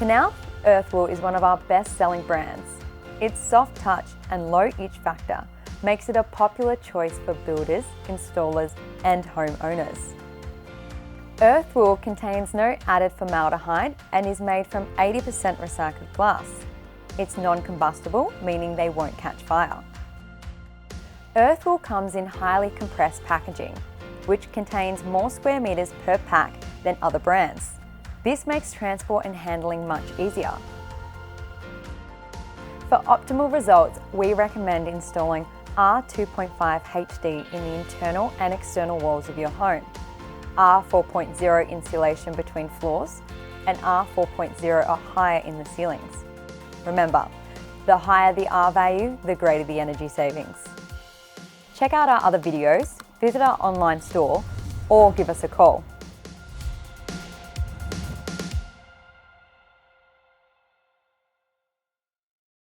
Knauf Earthwool is one of our best-selling brands. Its soft touch and low itch factor makes it a popular choice for builders, installers and homeowners. Earthwool contains no added formaldehyde and is made from 80% recycled glass. It's non-combustible, meaning they won't catch fire. Earthwool comes in highly compressed packaging, which contains more square meters per pack than other brands. This makes transport and handling much easier. For optimal results, we recommend installing R2.5 HD in the internal and external walls of your home, R4.0 insulation between floors, and R4.0 or higher in the ceilings. Remember, the higher the R value, the greater the energy savings. Check out our other videos, visit our online store, or give us a call.